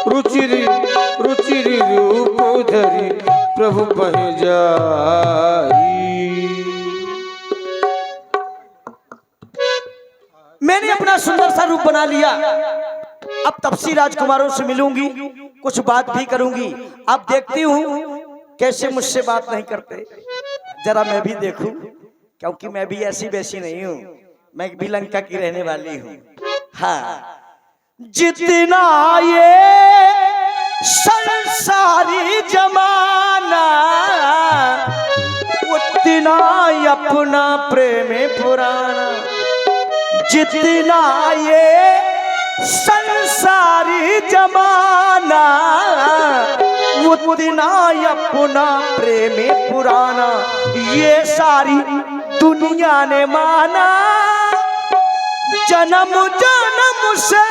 रुचिरी रुचिरी रूप धरी प्रभु बह जाई। मैंने अपना सुंदर सा रूप बना लिया, अब तपसी राजकुमारों से मिलूंगी, कुछ बात भी करूंगी। अब देखती हूँ कैसे मुझसे बात नहीं करते, जरा मैं भी देखूं, क्योंकि मैं भी ऐसी वैसी नहीं हूँ, मैं भी लंका की रहने वाली हूँ। हाँ, जितना ये संसारी जमाना, उतना अपना प्रेम पुराना। जितना ये संसारी जमाना, उतना अपना प्रेम पुराना। ये सारी दुनिया ने माना, जन्म जन्म से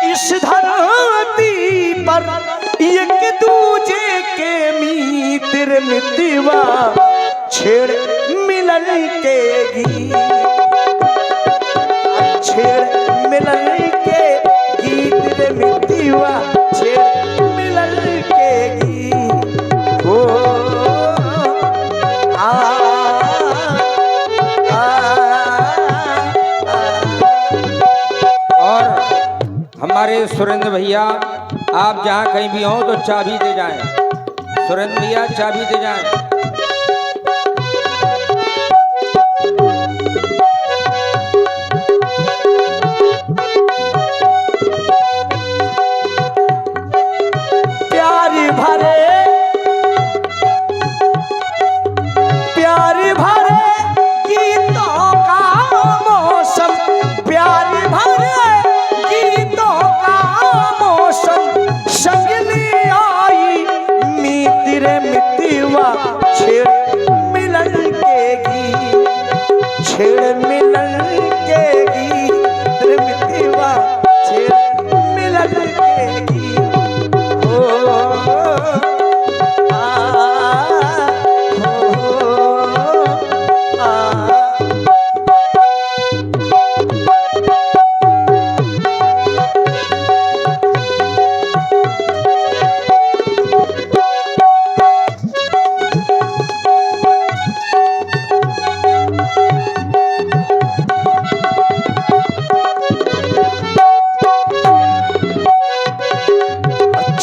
इस धरती पर एक दूजे के मित्र मितवा छेड़ मिलन के गीत, छेड़ मिलन के गीत रे मितवा छेड़ मिलन के गीत। हो आ, आ, और हमारे सुरेंद्र भैया, आप जहाँ कहीं भी हो तो चाबी दे जाएं। सुरेंद्र भैया चाबी दे जाएं।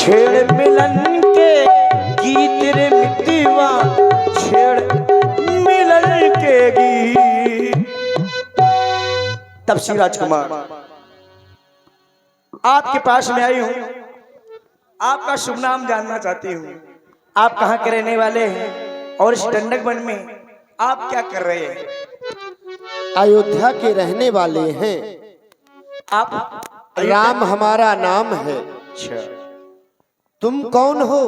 छेड़ मिलन के गीत रे मितवा छेड़ मिलन के गीत। तपसी राजकुमार, आपके पास में आई हूँ, आपका शुभ नाम जानना चाहती हूँ। आप कहाँ के रहने वाले हैं और इस दंडक वन में आप क्या कर रहे हैं? अयोध्या के रहने वाले हैं। आप राम हमारा नाम है। अच्छा, तुम कौन हो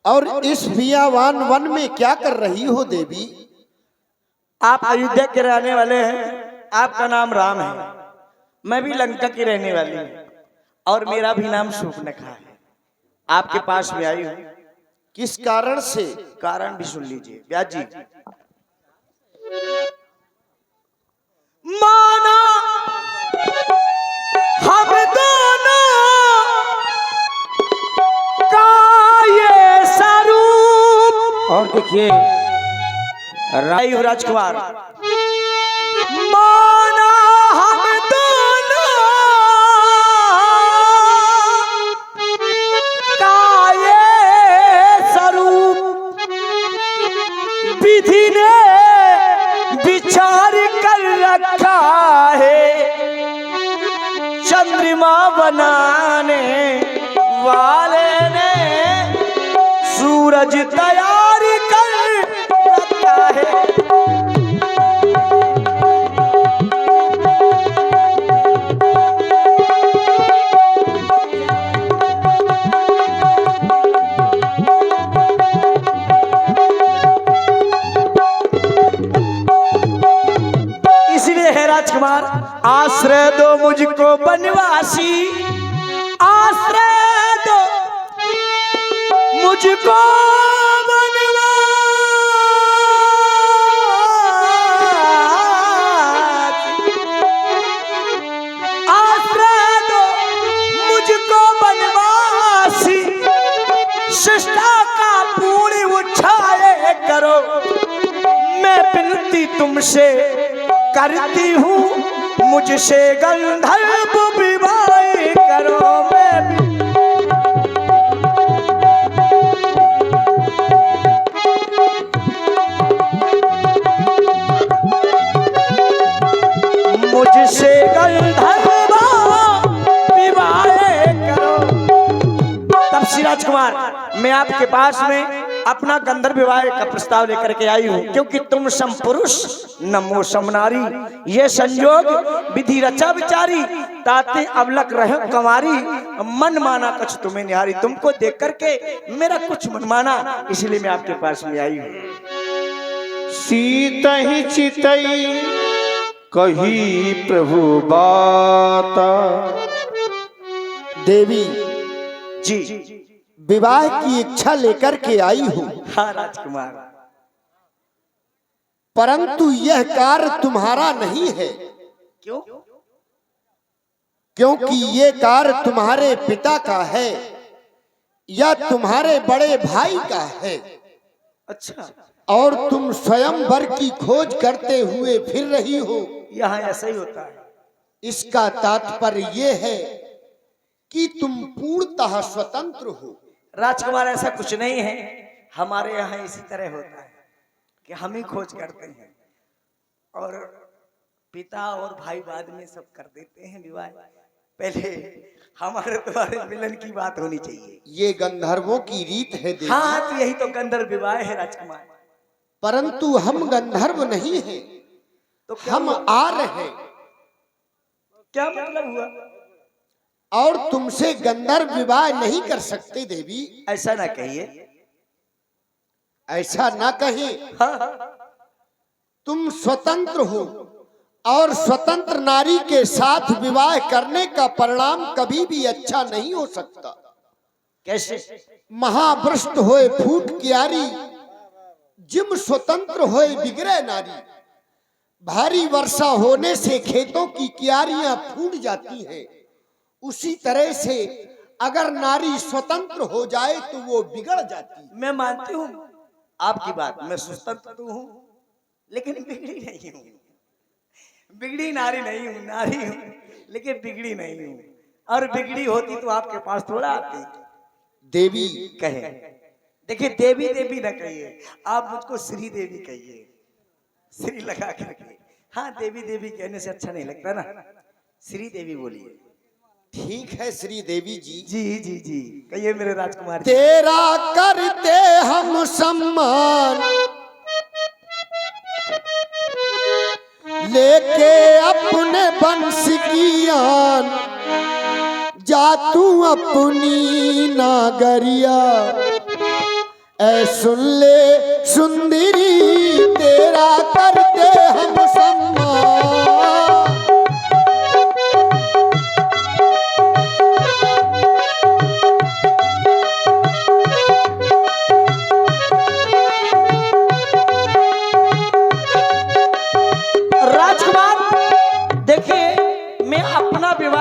और इस बियावान वन में क्या कर रही हो देवी? आप अयोध्या के रहने वाले हैं, आपका नाम राम है, मैं भी लंका की रहने वाली हूँ और मेरा भी नाम शूर्पणखा है। आपके पास में आई हूँ, किस कारण से? कारण भी सुन लीजिए व्यास जी। माना हम दोनों का ये स्वरूप, और देखिए राजकुमार, माना हम दोनों का ये स्वरूप, विधि ने विचार कर रखा है, चंद्रमा बनाने वाले ने सूरज तैयार कर रखा है। इसलिए है राजकुमार, आश्रय दो मुझको बनवासी, आश्रय दो मुझको बनवासी, आश्रय दो मुझको विनती तुमसे करती हूँ, मुझसे गंधर्व विवाह करो। मैं मुझसे गंधर्व विवाह करो। तब श्री राजकुमार, मैं आपके पास में अपना गंधर्व विवाह का प्रस्ताव लेकर के आई हूँ, क्योंकि तुम सम पुरुष नमो सम नारी, ये संयोग विधि रचा विचारी, ताते अवलक रहे कमारी, मन माना कुछ तुम्हें निहारी। तुमको देख करके मेरा कुछ मन माना, इसलिए मैं आपके पास में आई हूँ। सीतहि चितई कही प्रभु बाता। देवी जी विवाह की इच्छा लेकर के आई हूँ, हाँ राजकुमार, परंतु यह कार्य तुम्हारा नहीं है। क्यों? क्योंकि ये कार्य तुम्हारे पिता का है या तुम्हारे बड़े भाई का है। अच्छा, और तुम स्वयंवर की खोज करते हुए फिर रही हो। यहाँ ऐसा ही होता है। इसका तात्पर्य ये है कि तुम पूर्णतः स्वतंत्र हो। राजकुमार, ऐसा कुछ नहीं है, हमारे यहाँ इसी तरह होता है कि हम ही खोज करते हैं और पिता और भाई बाद में सब कर देते हैं विवाह। पहले हमारे तुम्हारे मिलन की बात होनी चाहिए। ये गंधर्वों की रीत है देवी। हाँ, तो यही तो गंधर्व विवाह है राजकुमार। परंतु हम गंधर्व नहीं हैं, तो क्या हम आर्य हैं। क्या मतलब हुआ? और तुमसे गंधर्व विवाह नहीं कर सकते देवी। ऐसा ना कहिए। ऐसा ना कहें। हाँ, तुम स्वतंत्र हो और स्वतंत्र नारी के साथ विवाह करने का परिणाम कभी भी अच्छा नहीं हो सकता। कैसे? महाभ्रष्ट होए फूट क्यारी, जिम स्वतंत्र होए बिगड़े नारी। भारी वर्षा होने से खेतों की क्यारियां फूट जाती हैं, उसी तरह से अगर नारी स्वतंत्र हो जाए तो वो बिगड़ जाती है। मैं मानती हूँ आपकी बात, मैं स्वतंत्र तो हूँ लेकिन बिगड़ी नहीं हूँ। बिगड़ी नारी नहीं हूँ, नारी हूँ लेकिन बिगड़ी नहीं हूँ। और बिगड़ी होती तो आपके पास थोड़ा आती। देवी कहे, देखिए देवी देवी ना कहिए, आप मुझको श्री देवी कहिए, श्री लगा करके। हाँ, देवी देवी कहने से अच्छा नहीं लगता ना, श्री देवी बोलिए। ठीक है श्री देवी जी। जी जी जी, कहिए मेरे राजकुमार। तेरा करते हम सम्मान, लेके अपने वंश की आन, जा तू अपनी नागरिया, ऐ सुन ले सुंदरी, तेरा करते हम सम्मान।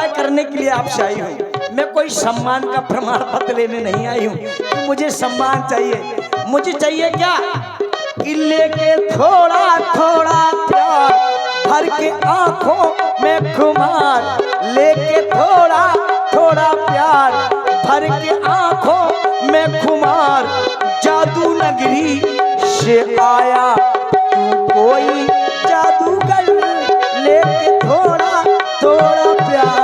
करने के लिए आपसे आई हूँ। मैं कोई सम्मान का प्रमाण पत्र लेने नहीं आई हूँ कि मुझे सम्मान चाहिए। मुझे चाहिए क्या कि लेके थोड़ा थोड़ा प्यार भर के आंखों में खुमार, लेके थोड़ा थोड़ा प्यार भर के आंखों में खुमार, जादू नगरी से आया तू कोई जादूगर, लेके थोड़ा थोड़ा प्यार।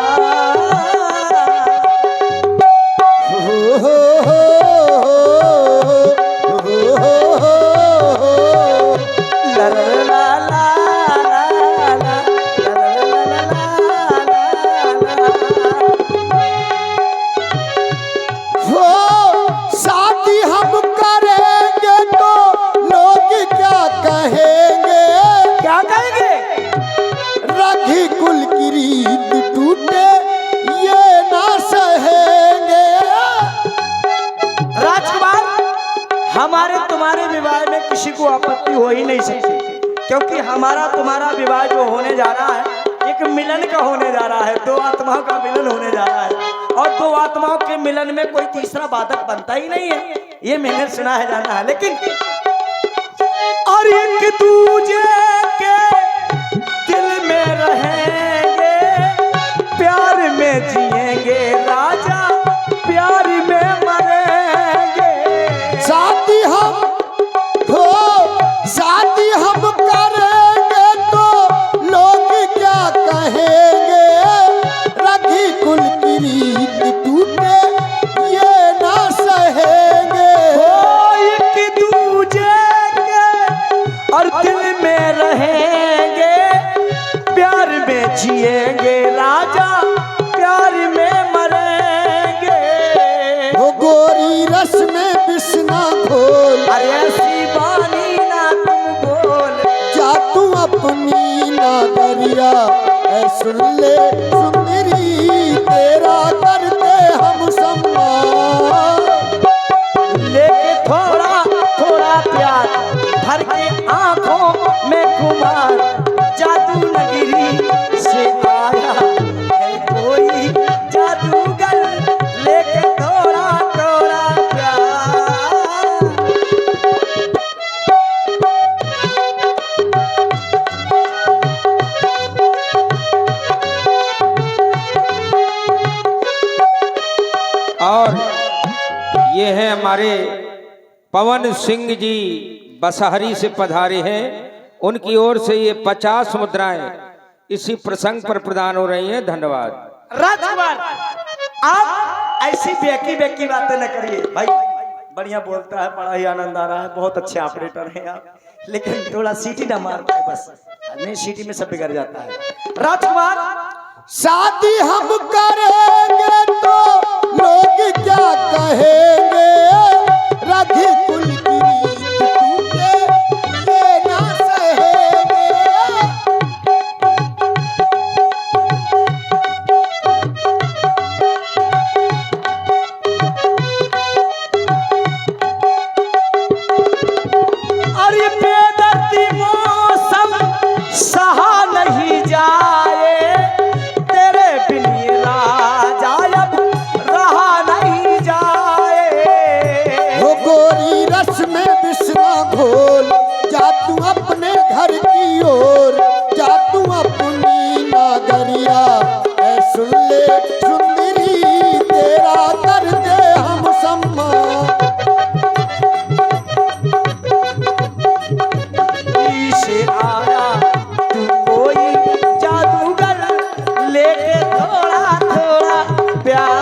हमारे तुम्हारे विवाह में किसी को आपत्ति हो ही नहीं सकती, क्योंकि हमारा तुम्हारा विवाह जो होने जा रहा है एक मिलन का होने जा रहा है, दो आत्माओं का मिलन होने जा रहा है। और दो आत्माओं के मिलन में कोई तीसरा बाधक बनता ही नहीं है, ये मैंने सुना है, जाना है। लेकिन और एक दूजे के दिल में रहेंगे, प्यार में जिएंगे राजा, प्यार में मरेंगे। शादी हम हो, शादी हम करेंगे तो लोग क्या कहेंगे, रखी कुल की रीत टूटे ये ना सहेंगे। एक दूजे के और दिल में रहेंगे, प्यार में जिएंगे राजा, प्यार में मरेंगे। वो गोरी रस में बिस्ना घोल, अरे ऐसी बानी ना तुम बोल, जा तू अपनी नागरिया ऐ सुन ले सुंदरी, तेरा करते हम सम्मान। लेके थोड़ा थोड़ा प्यार भर के आंखों में कुमार, जादू नगरी से आया है कोई जादूगर, लेके थोड़ा थोड़ा प्यार। और ये हैं हमारे पवन सिंह जी बसहरी से पधारे हैं, उनकी ओर से ये 50 मुद्राएं इसी प्रसंग पर प्रदान हो रही हैं। धन्यवाद। राजकुमार, आप ऐसी बेकी बेकी बातें न करिए भाई, बढ़िया बोलता है, बड़ा ही आनंद आ रहा है, बहुत अच्छे ऑपरेटर हैं आप, लेकिन थोड़ा सीटी ना मार पाए बस, नहीं सीटी में सब बिगड़ जाता है। राजकुमार, शादी हम करेंगे तो लोग क्या कहेंगे, रखी कुल की रीत टूटे ये ना सहेंगे। अरे बेदर्दी मौसम सहा नहीं जाए, तेरे बिन ये राजा अब रहा नहीं जाए। वो गोरी रस में बिस्ना घोल, जा तू अपने घर की ओर, जा तू अपनी नागरिया ऐ सुन ले सुंदरी, तेरा कर दे हम सम्मान। से आया तू कोई जादूगर, लेके थोड़ा थोड़ा प्यार।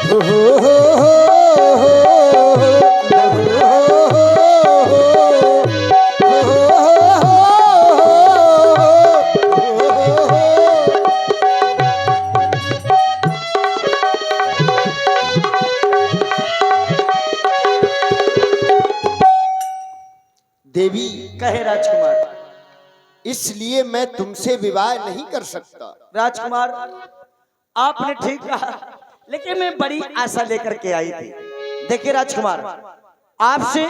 हो हो हो हो देवी, कहे राजकुमार। इसलिए मैं तुमसे विवाह नहीं कर सकता। राजकुमार, आपने ठीक कहा, लेकिन मैं बड़ी आशा लेकर के आई थी। देखिए राजकुमार, आपसे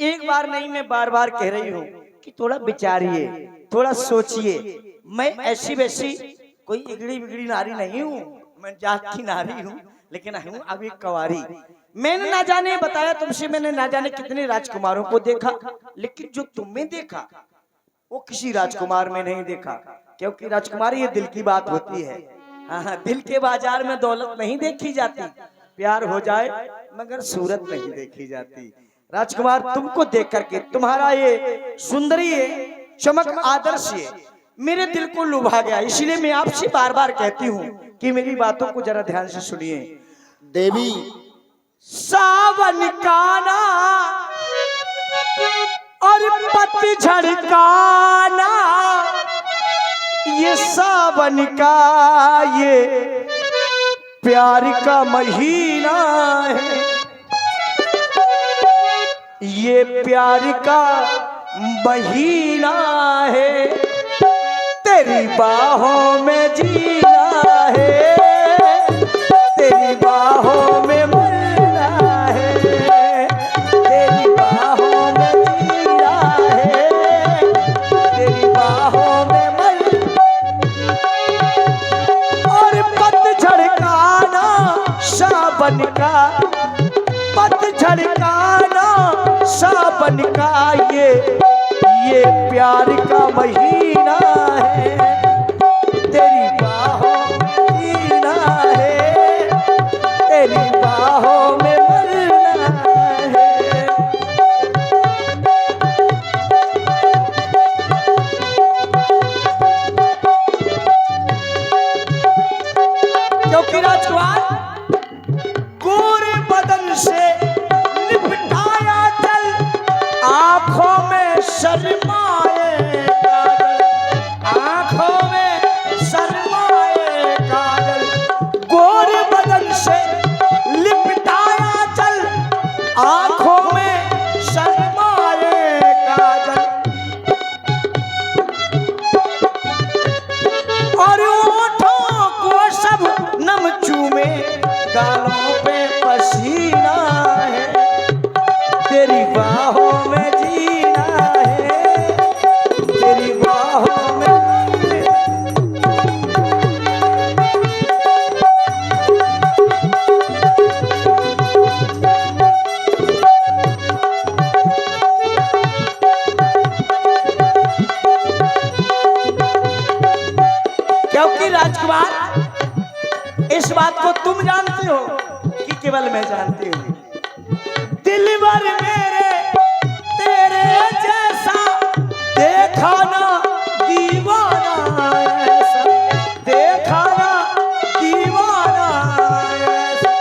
एक बार नहीं मैं बार बार कह रही हूँ कि थोड़ा विचारिए, थोड़ा सोचिए। मैं ऐसी वैसी कोई इगड़ी बिगड़ी नारी नहीं हूँ, मैं जात की नारी हूँ, लेकिन हूँ अभी कवारी। मैंने ना जाने बताया तुमसे, मैंने ना जाने कितने राजकुमारों को देखा, लेकिन जो तुमने देखा वो किसी राजकुमार में नहीं देखा, क्योंकि राजकुमार ये दिल की बात होती है। हाँ, दिल के बाजार में दौलत नहीं देखी जाती, प्यार हो जाए मगर सूरत नहीं देखी जाती। राजकुमार, तुमको देख करके, तुम्हारा ये सुंदरी है, चमक आदर्श है, मेरे दिल को लुभा गया। इसलिए मैं आपसे बार बार कहती हूँ कि मेरी बातों को जरा ध्यान से सुनिए। देवी, सावन काना और पतझड़ काना, ये सावन का ये प्यार का महीना है, ये प्यार का महीना है, तेरी बाहों में जीना है, तेरी बाहों में मरना है, तेरी बाहों में जीना है, तेरी बाहों में मरना। और पतझड़ का ना सावन का, पतझड़ का ना सावन का ये प्यार का महीना है, तेरी बाहों में जीना है, तेरी बाहों में मरना है। क्योंकि राजकुमार गोरे बदन से लिपटाया जल, आंखों में शर्माए काजल, आंखों में शर्माए काजल, गोरे बदन से लिपटाया जल, आंखों में शर्माए काजल, और ओठों को सब नम चूमे, गालों पे पसीना है, तेरी बाहों में जीना है, तेरी बाहों में। क्योंकि राजकुमार इस बात को तुम जानते हो कि केवल मैं जानती हूँ, दिलबर मेरे तेरे जैसा देखा ना दीवाना ऐसा, देखा ना दीवाना ऐसा।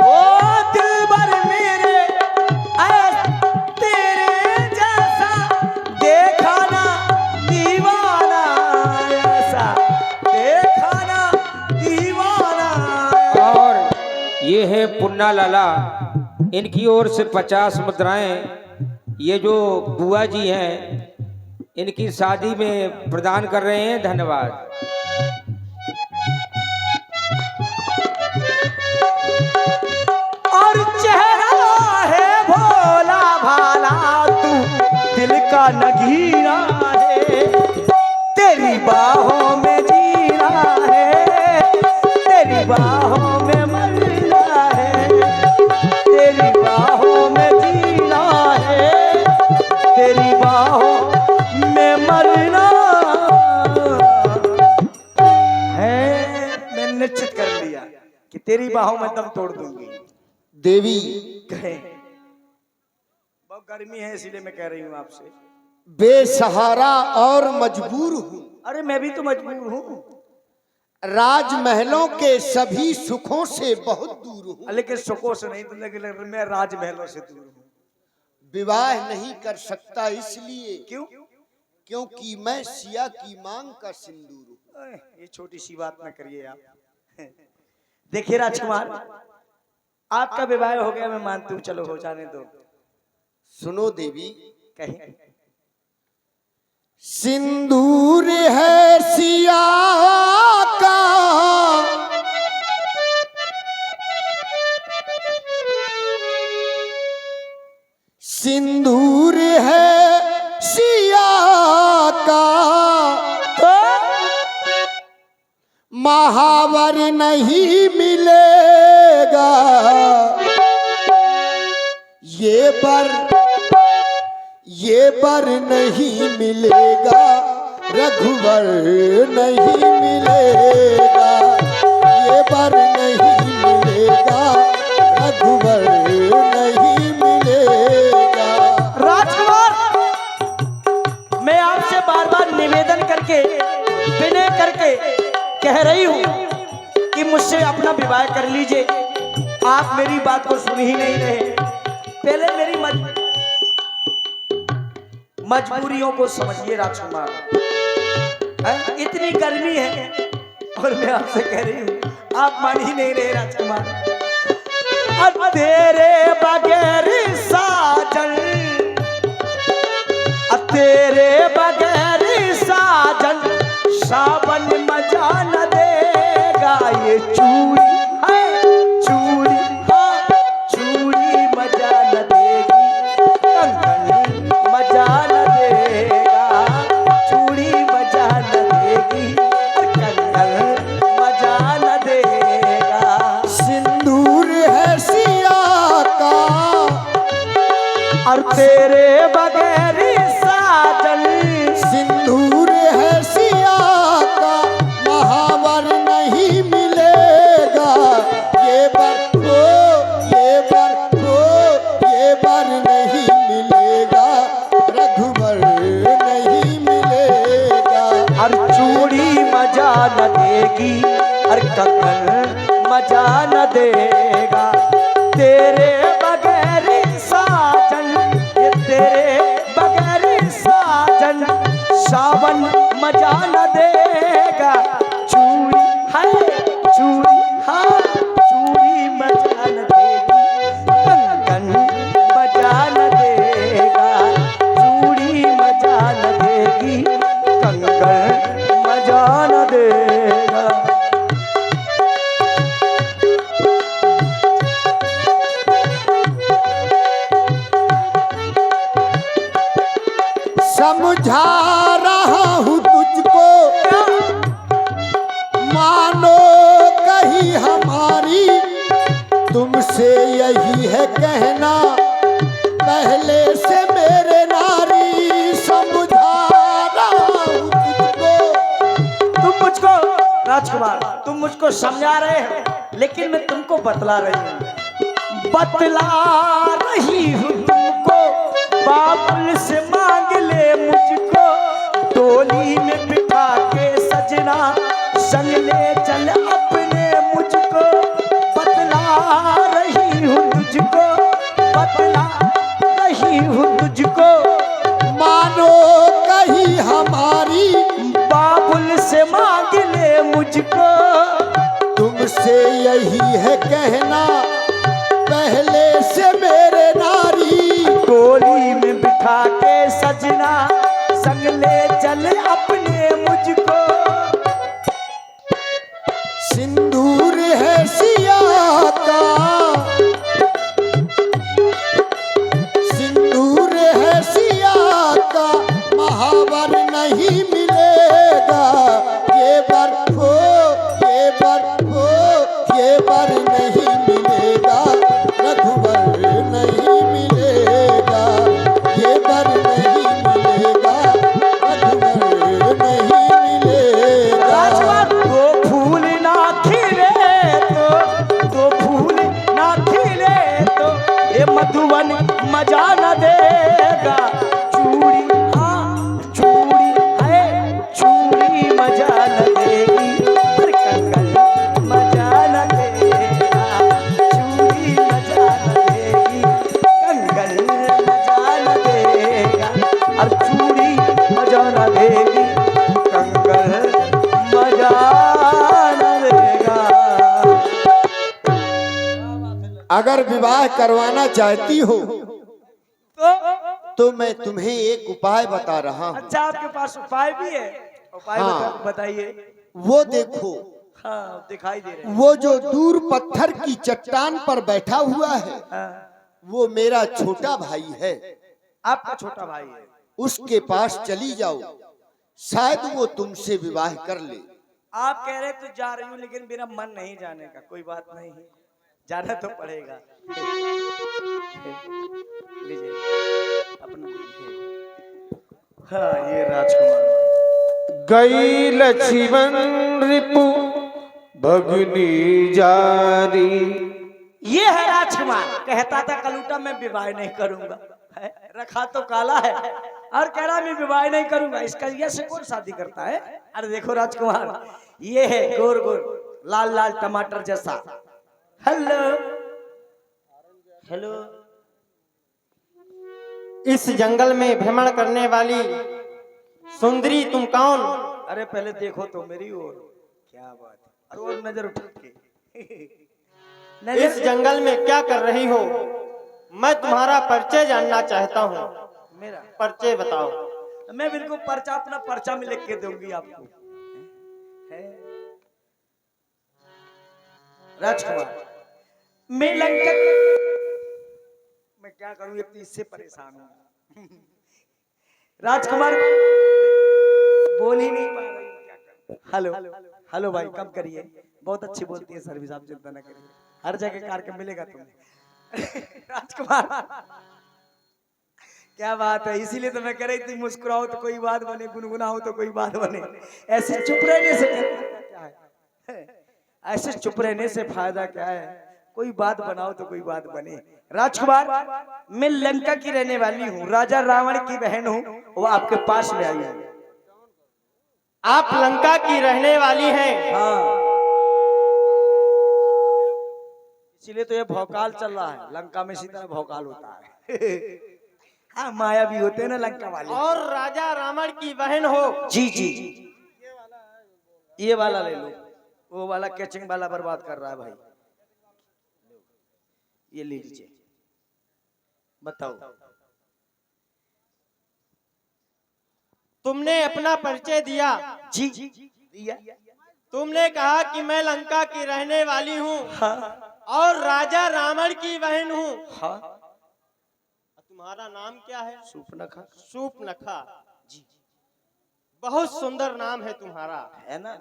ओ दिलबर मेरे तेरे जैसा देखा ना दीवाना ऐसा, देखा ना दीवाना। और ये है पुन्ना लाला, इनकी ओर से 50 मुद्राएं ये जो बुआ जी हैं इनकी शादी में प्रदान कर रहे हैं। धन्यवाद। और चेहरा है भोला भाला, तू दिल का नगीना है, तेरी बाहों में जीना है, तेरी बाहों में मरना है, तेरी बाहों में जीना है, तेरी बाहों में मरना है। मैंने निश्चित कर लिया कि तेरी बाहों में दम तोड़ दूंगी। देवी कहे बहुत गर्मी है इसीलिए मैं कह रही हूँ आपसे। बेसहारा और मजबूर हूँ, अरे मैं भी तो मजबूर हूँ, राजमहलों के सभी सुखों से बहुत दूर हूँ, लेकिन सुखों से नहीं तो लेकिन मैं राजमहलों से दूर हूँ। विवाह नहीं कर सकता इसलिए क्यों? क्योंकि मैं सिया की मांग का सिंदूर हूँ। ये छोटी सी बात ना करिए आप। देखिए राजकुमार, आपका विवाह हो गया, मैं मानती हूँ, चलो हो जाने दो। सुनो देवी, कहीं सिंदूर है सिया का, सिंदूर है सिया का, महावर नहीं मिलेगा, ये बर नहीं मिलेगा, रघुवर नहीं मिलेगा, ये बर नहीं मिलेगा, रघुवर नहीं मिलेगा। राजकुमार, मैं आपसे बार बार निवेदन करके विनय करके कह रही हूँ कि मुझसे अपना विवाह कर लीजिए। आप मेरी बात को सुन ही नहीं रहे। पहले मेरी मजबूरियों को समझिए राजकुमार। इतनी गर्मी है और मैं आपसे कह रही हूँ, आप मान ही नहीं रहे राजकुमार। अब तेरे बगैर साजन, तेरे बगैर साजन, सावन मजा न देगा, ये चूड़ी है चूड़ी, हाँ चूड़ी मजा न देगी, कंगन मजा न देगा, चूड़ी मजा न देगी, कंगन मजा बगैर साजन। सिंदूर है सिया का महावर नहीं मिलेगा, ये बर हो, ये बर हो, ये बर नहीं मिलेगा, रघुवर नहीं मिलेगा। और चूड़ी मजा न देगी, और कंगन मजा न देगा, तेरे बगैर साजन, ये तेरे बगैर साजन, सावन मजा न देगा। चूड़ी है चूड़ी, हाँ चूड़ी मजा न देगी, कंगन मजा न देगा, चूड़ी मजा न देगी, कंगन मजा न देगा। समझा रहा हूँ तुझको, मानो कहीं हमारी, तुमसे यही है कहना, पहले से मेरे नारी। समझा रहा हूँ तुझको। तुम मुझको राजकुमार, तुम मुझको समझा रहे हो, लेकिन मैं तुमको बतला रही हूँ, बतला रही हूँ तुमको, बाबुल से मांग ले मुझको, डोली में बिठा के सजना, संग ले चल अपने मुझको, बतला रही हूँ तुझको, बतला रही हूँ तुझको, मानो कहीं हमारी, बाबुल से मांग ले मुझको, तुमसे यही है कहना, पहले से मेरे नारी। डोली में बिठा के सजना, संग ले चल अपने मुझको। सिंदूर है सिया का, सिंदूर है सिया का महावर नहीं मिलेगा, ये बर हो, ये बर हो, ये बर नहीं मिलेगा, रघुवर नहीं मिलेगा, ये बर नहीं मिलेगा, रघुवर नहीं मिलेगा। राजकुमार, दो फूल ना खिले तो, दो फूल ना खिले तो, ये मधुवन मजा न देगा। चूड़ी हाँ चूड़ी है, चूड़ी मजा न देगी, पर कंगन मजा न देगा, चूड़ी मजा न देगी, कंगन मजा न देगा, और चूड़ी मजा न देगी, कंगन मजा न देगा। अगर विवाह करवाना चाहती हो तो तो मैं तुम्हें एक उपाय बता रहा हूँ। अच्छा, आपके पास उपाय भी है? उपाय हाँ। बताइए। वो देखो, हाँ दिखाई दे रहे हैं। वो जो दूर पत्थर की चट्टान पर बैठा हुआ है, हाँ, वो मेरा छोटा भाई है। आपका छोटा भाई है। उसके पास चली जाओ, शायद वो तुमसे विवाह कर ले। आप कह रहे तो जा रही हूँ, लेकिन मेरा मन नहीं जाने का। कोई बात नहीं, जाना तो पड़ेगा। लीजिए अपना लीजिए। हाँ ये राजकुमार। गई लक्ष्मण रिपु भगनी जारी। ये है राजकुमार, कहता था कलूटा मैं विवाह नहीं करूंगा, है? रखा तो काला है और कह रहा मैं विवाह नहीं करूंगा। इसका ये से कौन शादी करता है? अरे देखो राजकुमार, ये है गोर गोर लाल लाल टमाटर जैसा। Hello hello. इस जंगल में भ्रमण करने वाली सुंदरी तुम कौन? अरे पहले देखो तो मेरी ओर, क्या बात है। अरे और नजर उठा के इस जंगल में क्या कर रही हो? मैं तुम्हारा परिचय जानना चाहता हूँ। मेरा परिचय बताओ। मैं बिल्कुल पर्चा अपना पर्चा में लिख के दूंगी आपको। है? राजकुमार, मैं लंका, मैं क्या करूं, ये तो इससे परेशान हूं। राजकुमार बोल ही नहीं पा रही, क्या करूं? हेलो हेलो भाई, कम करिए, बहुत अच्छी बोलती है सर्विस, आप चिंता न करिए, हर जगह कार के मिलेगा तुम्हें। राजकुमार क्या बात है, इसीलिए तो मैं कह रही थी मुस्कुराओ तो कोई बात बने, गुनगुनाओ तो कोई बात बने। ऐसे चुप रहने से क्या है, ऐसे चुप रहने से फायदा क्या है, कोई बात बनाओ तो कोई बात बने। राजकुमार, मैं लंका की रहने वाली हूँ, राजा रावण की बहन हूँ, वो आपके पास में आई है। आप लंका की रहने वाली हैं। हाँ, इसीलिए तो ये भौकाल चल रहा है, लंका में इसी तरह भौकाल होता है। हाँ, माया भी होते हैं ना लंका वाले। और राजा रावण की बहन हो। जी जी, ये वाला ले लो, वो वाला कैचिंग वाला बर्बाद कर रहा है भाई, ये ले लीजिए। बताओ, तुमने अपना परिचय दिया। जी दिया। तुमने कहा कि मैं लंका की रहने वाली हूँ हाँ और राजा रावण की बहन हूँ। हाँ, तुम्हारा नाम क्या है? सूपनखा सूपनखा। जी, बहुत सुंदर नाम है तुम्हारा। है ना?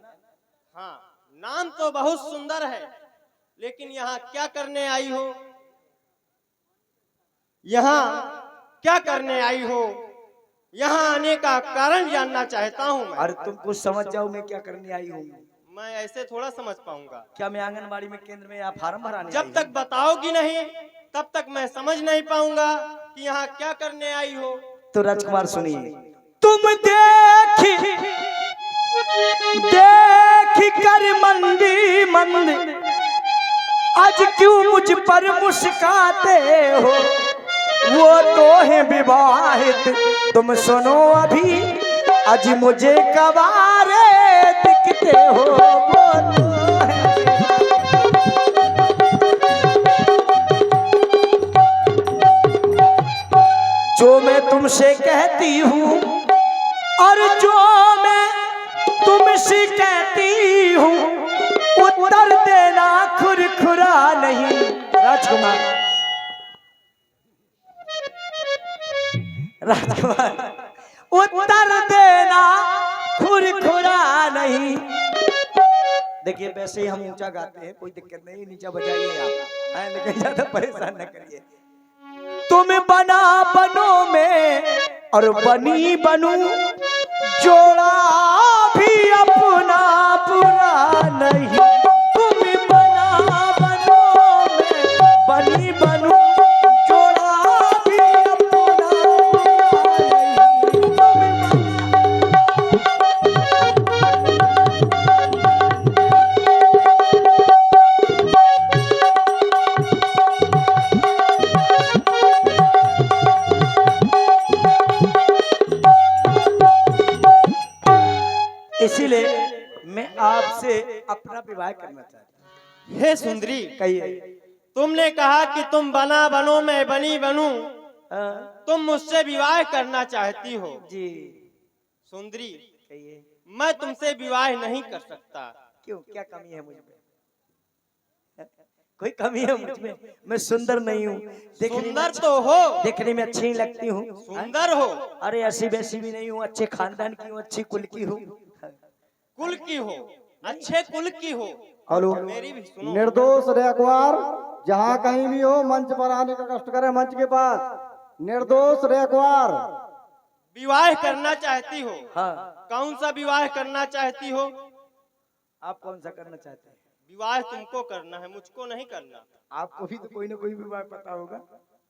हाँ, नाम तो बहुत सुंदर है, लेकिन यहाँ क्या करने आई हो? यहाँ क्या करने आई हो? यहाँ आने का कारण जानना चाहता हूँ मैं। अरे तुम कुछ समझ जाओ मैं क्या करने आई हूँ। मैं ऐसे थोड़ा समझ पाऊंगा। क्या मैं आंगनबाड़ी में केंद्र में या फार्म भराने जब तक बताओगी नहीं तब तक मैं समझ नहीं पाऊंगा कि यहाँ क्या करने आई हो। तो राजकुमार सुनिए, तुम देख कर मंदी मंद आज क्यों मुझ पर मुस्काते हो, वो तो है विवाहित, तुम सुनो अभी आज मुझे कवारे दिखते हो, वो तो है। जो मैं तुमसे कहती हूँ और जो मैं तुमसे कहती हूँ, उत्तर देना खुरखुरा नहीं। राजकुमार, उत्तर देना खुरखुरा नहीं। देखिए वैसे ही हम ऊंचा गाते हैं, कोई दिक्कत नहीं, नीचा बजाइए आप, लेकिन ज्यादा परेशान न करिए। तुम बना बनो में और बनी बनू, जोड़ा भी अपना बुरा नहीं। तुम बना बनो में बनी बनू, जोड़ा भी अपना बुरा नहीं। इसीलिए मैं आपसे अपना विवाह करना चाहता हूँ। हे सुंदरी, कहिए। तुमने कहा कि तुम बना बनो मैं बनी बनूं, हाँ, तुम मुझसे विवाह करना चाहती हो। जी सुंदरी, कहिए। मैं तुमसे विवाह नहीं कर सकता। क्यों, क्या कमी है मुझ में? कोई कमी है मुझ में? मैं सुंदर नहीं हूँ? सुंदर तो हो, देखने में अच्छी लगती हूँ। सुंदर हो, अरे ऐसी वैसी भी नहीं हूँ, अच्छे खानदान की हूँ, अच्छी कुल की हूँ। कुल की हो, अच्छे कुल की हो। हेलो, मेरी भी सुनो। निर्दोष रेखवार जहाँ कहीं भी हो मंच पर आने का कष्ट करें, मंच के पास। निर्दोष रेखवार, विवाह करना चाहती हो? हाँ, कौन सा विवाह करना चाहती हो? आप कौन सा करना चाहते हैं? विवाह तुमको करना है, मुझको नहीं करना। आपको भी तो कोई ना कोई विवाह पता होगा।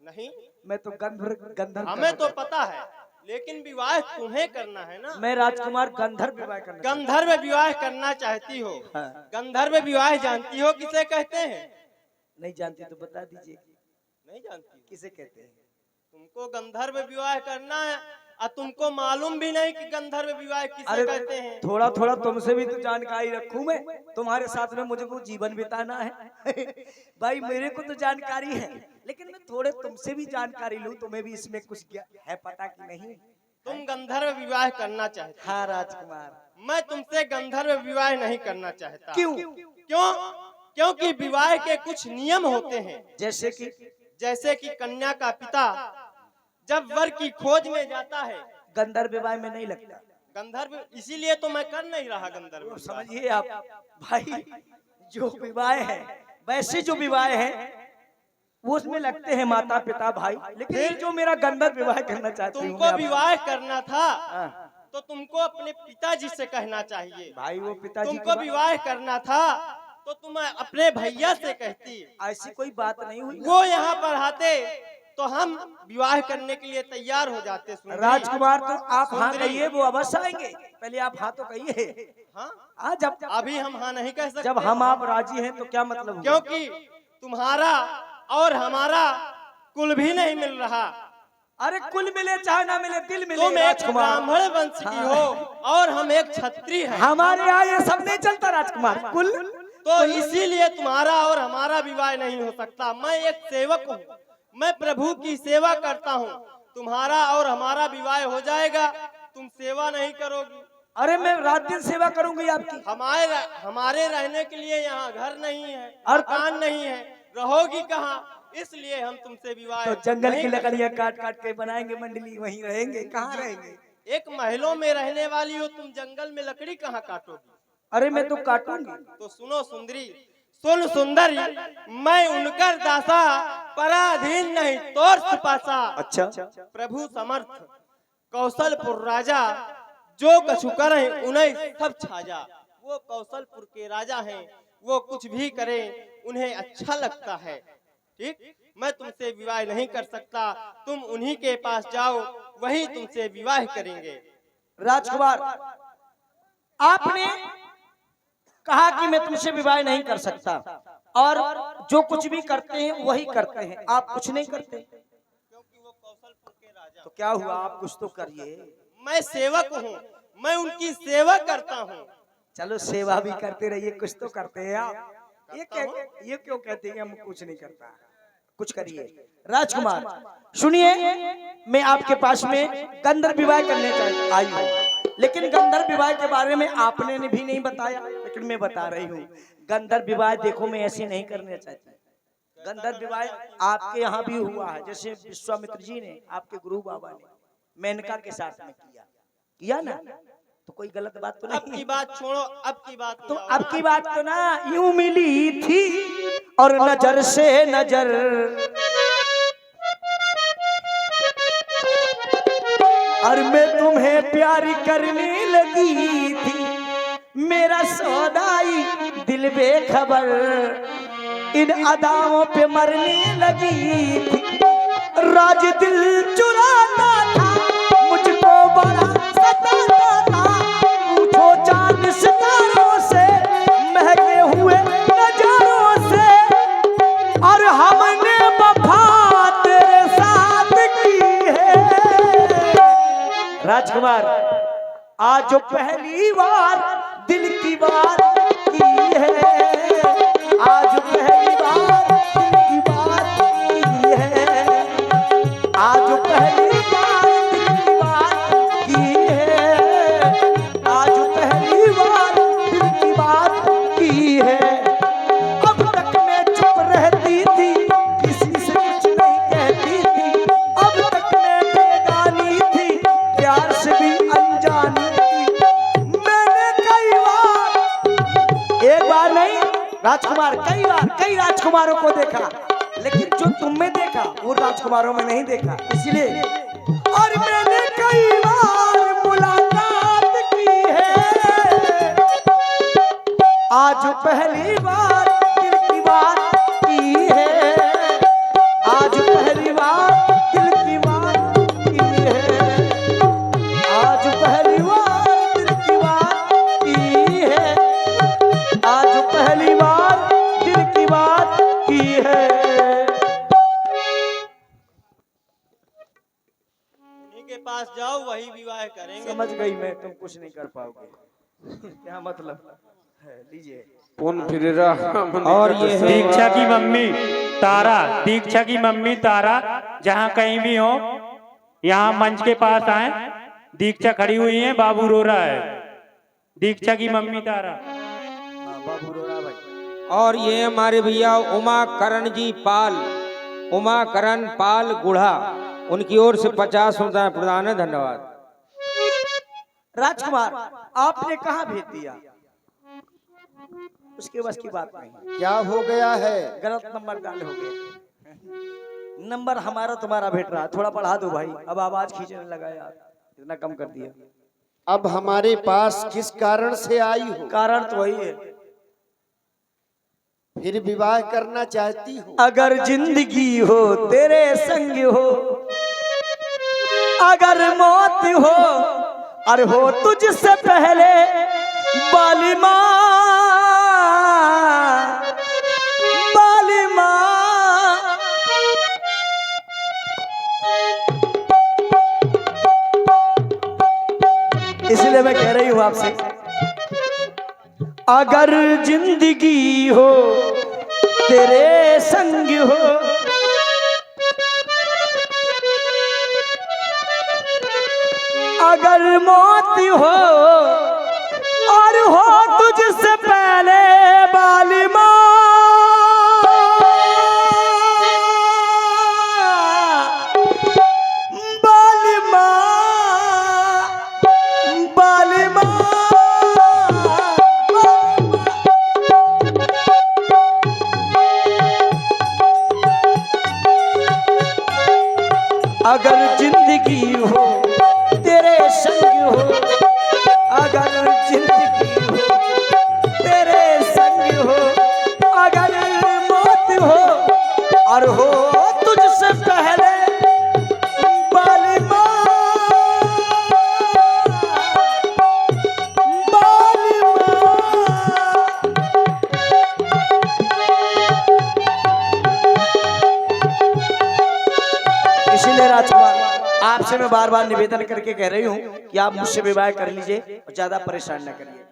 नहीं, मैं तो गंधर्व हमें तो पता है, लेकिन विवाह तुम्हें करना है ना। मैं राजकुमार गंधर्व विवाह करना चाहता गंधर्व विवाह करना चाहती हो? हाँ। गंधर्व विवाह जानती हो किसे कहते हैं? हूं। नहीं जानती तो बता दीजिए, नहीं जानती? किसे कहते हैं? तुमको गंधर्व विवाह करना है और तुमको मालूम भी नहीं कि गंधर्व विवाह किसे कहते हैं। थोड़ा थोड़ा तुमसे भी तो जानकारी रखूं मैं, तुम्हारे साथ में मुझे को जीवन बिताना है। भाई मेरे को तो जानकारी है, लेकिन मैं थोड़े तुमसे भी जानकारी लूं, तुम्हें भी इसमें कुछ है पता कि नहीं? तुम गंधर्व विवाह करना चाहते हाँ राजकुमार। हो। मैं तुमसे गंधर्व विवाह नहीं करना चाहता। क्यों? क्यों? क्योंकि विवाह के कुछ नियम होते हैं। जैसे कि कन्या का पिता जब वर की खोज में जाता है, गंधर्व विवाह में नहीं लगता। गंधर्व, इसीलिए तो मैं कर नहीं रहा गंधर्व विवाह। समझिए आप भाई, जो विवाह है, वैसे जो विवाह है वो उसमें लगते हैं माता पिता भाई, लेकिन ये जो मेरा गंधर्व विवाह करना चाहती हूँ तुमको विवाह करना था हाँ। तो तुमको अपने पिताजी से कहना चाहिए। भाई वो पिताजी तुमको विवाह करना था तो तुम अपने भैया से कहती। ऐसी कोई बात नहीं हुई। वो यहाँ पर आते तो हम विवाह करने के लिए तैयार हो जाते। सुंदरी। राजकुमार तो आप हाँ सुंदरी। कहिए, वो अवश्य आएंगे। पहले आप हाँ तो कहिए। हाँ हाँ, जब अभी हम हाँ नहीं कह सकते। जब हम आप राजी हैं तो क्या मतलब हुआ? क्योंकि तुम्हारा और हमारा कुल भी नहीं मिल रहा। अरे कुल मिले चाहे ना मिले, दिल मिले। तुम एक राजकुमार ब्राह्मण वंश की हो और हम एक क्षत्रिय हैं। हमारे यहाँ ये सब नहीं चलता राजकुमार। कुल तो इसीलिए तुम्हारा और हमारा विवाह नहीं हो सकता। मैं एक सेवक हूँ, मैं प्रभु की सेवा करता हूँ। तुम्हारा और हमारा विवाह हो जाएगा, तुम सेवा नहीं करोगी। अरे मैं रात दिन सेवा करूंगी आपकी। हमारे रहने के लिए यहाँ घर नहीं है, और मकान नहीं है, रहोगी कहाँ? इसलिए हम तुमसे विवाह तो जंगल नहीं की कर लकड़ियां काट काट के बनाएंगे मंडली, वहीं रहेंगे। कहाँ रहेंगे? एक महलों में रहने वाली हो तुम, जंगल में लकड़ी कहाँ काटोगी? अरे मैं तो काटूंगी। तो सुनो सुंदरी, सुन सुंदरी, मैं उनकर दासा, पराधीन नहीं तोर सुपासा। अच्छा, प्रभु समर्थ कौशलपुर राजा, जो कछु करे उन्हें सब छाजा। वो कौशलपुर के राजा हैं, वो कुछ भी करें उन्हें अच्छा लगता है। ठीक, मैं तुमसे विवाह नहीं कर सकता, तुम उन्हीं के पास जाओ, वही तुमसे विवाह करेंगे। राजकुमार आपने कहा कि मैं तुमसे विवाह नहीं कर सकता, और जो कुछ भी करते हैं वही करते हैं, आप कुछ नहीं करते। क्योंकि वो कौशलपुर के राजा। तो क्या हुआ, आप कुछ तो करिए। मैं सेवक हूँ, मैं उनकी सेवा करता हूँ। चलो सेवा भी करते रहिए, कुछ तो करते हैं आप। ये क्यों कहते हैं हम कुछ नहीं करता? कुछ करिए। राजकुमार सुनिए, मैं आपके पास में गंधर्व विवाह करने आई हूँ, लेकिन गंधर्व विवाह के बारे में आपने भी नहीं बताया, लेकिन मैं बता रही हूँ। गंधर्व विवाह देखो मैं ऐसे नहीं करना चाहती। गंधर्व विवाह आपके यहाँ भी हुआ है, जैसे विश्वामित्र जी ने आपके गुरु बाबा ने मेनका के साथ में किया ना, तो कोई गलत बात तो नहीं। अब की बात छोड़ो, अब की बात तो अब की बात तो ना यूं मिली थी और नजर से नजर, और मैं तुम्हें प्यारी करने लगी थी, मेरा सौदाई दिल बेखबर इन अदाओं पे मरने लगी थी। राज दिल चुराता था, मुझको बड़ा सताता था, पूछो चांद सितारों से, महके हुए नजारों से, और हमने वफा तेरे साथ की है। राजकुमार आज जो पहली बार दिल की बात की है, आज पहली बार दिल की बात की है, आज पहली बार दिल की बात की है, आज पहली बार दिल की बात की है। अब तक मैं चुप रहती थी, किसी से कुछ नहीं कहती थी, अब तक मैं बेगानी थी, प्यार से भी अनजानी थी। मैंने कई बार, एक बार नहीं राजकुमार, कई बार कई राजकुमारों को देखा, लेकिन जो तुमने देखा वो राजकुमारों में नहीं देखा, इसलिए। और मैंने कई बार मुलाकात की है, आज पहली बार दिल की बात की है, आज पहली बार दिल की बात की है, आज पहली बार दिल की बात की है, आज पहली बार दिल की बात की है। उन्हीं के पास जाओ, वही विवाह करेंगे। समझ गई मैं, तुम कुछ नहीं कर पाओगे। क्या मतलब है? लीजिए। और ये है दीक्षा की मम्मी तारा, दीक्षा की मम्मी तारा, जहाँ कहीं भी हो यहाँ मंच के पास आए। दीक्षा खड़ी हुई है, बाबू रो रहा है। दीक्षा की मम्मी तारा। बाबू रो रहा भाई। और ये हमारे भैया उमाकरण जी पाल, उमाकरण पाल गुढ़ा, उनकी ओर से 50 रुपये प्रदान है। धन्यवाद। राजकुमार आपने कहाँ भेज दिया? उसके बस की बात नहीं, क्या हो गया है? गलत नंबर डाले हो गए। नंबर हमारा तुम्हारा भेट रहा, थोड़ा बढ़ा दो भाई, अब आवाज खींचने लगा यार, इतना कम कर दिया। अब हमारे पास किस कारण से आई हो? कारण तो वही है, फिर विवाह करना चाहती हो? अगर जिंदगी हो तेरे संग हो, अगर मौत हो और हो तुझसे पहले बाली माँ, बाली माँ। इसलिए मैं कह रही हूं आपसे, अगर जिंदगी हो तेरे संग हो, अगर मौत हो और हो तुझसे पहले बाली माँ, बाली माँ, बाली माँ। अगर जिंदगी हो तेरे संग हो, अगर जिंदगी हो तेरे संग हो, अगर मौत हो और हो तुझसे पहले बाली माँ, बाली माँ। इसीलिए राजकुमार आपसे मैं बार बार निवेदन करके कह रही हूँ कि आप मुझसे विवाह कर लीजिए और ज्यादा परेशान न करिए।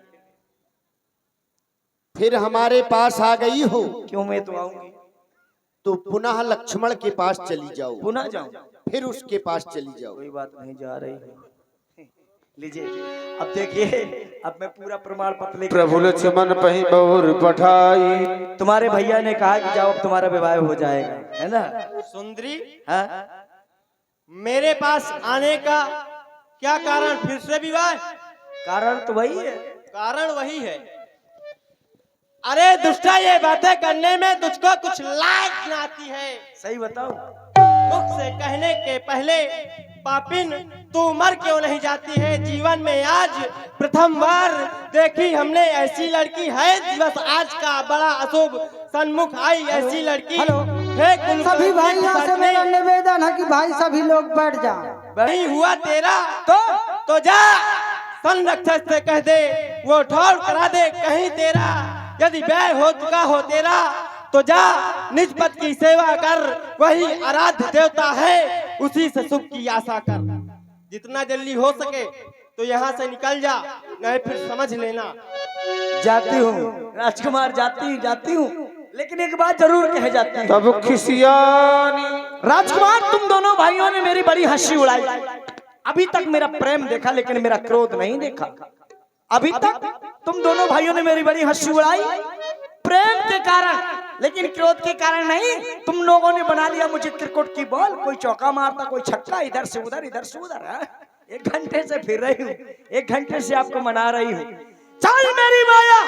फिर हमारे पास आ गई हो क्यों, मैं तो आऊंगी। तो पुनः लक्ष्मण के पास चली जाओ, पुनः जाऊं? फिर उसके पास चली जाओ। कोई बात नहीं, जा रही है। लीजिए, अब देखिए, अब मैं पूरा प्रमाण पत्र लेकर प्रभु लक्ष्मण पही बहुर पठाई। तुम्हारे भैया ने कहा कि जाओ अब तुम्हारा विवाह हो जाएगा, है ना? सुंदरी, हाँ? मेरे पास आने का क्या कारण? फिर से विवाह? कारण तो वही है। कारण वही है। अरे दुष्टा, ये बातें करने में तुझको कुछ लाज ना आती है? सही बताओ, मुख से कहने के पहले पापिन तू मर क्यों नहीं जाती है? जीवन में आज प्रथम बार देखी हमने ऐसी लड़की है, दिवस आज का बड़ा अशुभ सन्मुख आई ऐसी लड़की। हेलो। हे कुल सभी भाइयों से मेरा निवेदन है कि भाई सभी लोग बैठ जाएं। नहीं हुआ तेरा तो जा संरक्षक से कह दे वो ठौर करा दे कहीं तेरा। यदि व्यय हो चुका हो तेरा तो जा निज पद की सेवा कर, वही आराध्य देवता है, उसी से सुख की आशा कर। जितना जल्दी हो सके तो यहाँ से निकल जा, नहीं फिर समझ लेना। जाती हूँ राजकुमार, जाती हूँ, लेकिन एक बात जरूर कह जाती हूँ। तब खिसियानी। राजकुमार, तुम दोनों भाइयों ने मेरी बड़ी हंसी उड़ाई। अभी तक मेरा प्रेम देखा लेकिन मेरा क्रोध नहीं देखा। अभी तक तुम दोनों भाइयों ने मेरी बड़ी हंसी उड़ाई प्रेम के कारण, लेकिन क्रोध के कारण नहीं। तुम लोगों ने बना लिया मुझे क्रिकेट की बॉल, कोई चौका मारता कोई छक्का, इधर से उधर इधर से उधर। 1 घंटे से फिर रही हूँ, 1 घंटे से आपको मना रही हूँ। चल मेरी माया।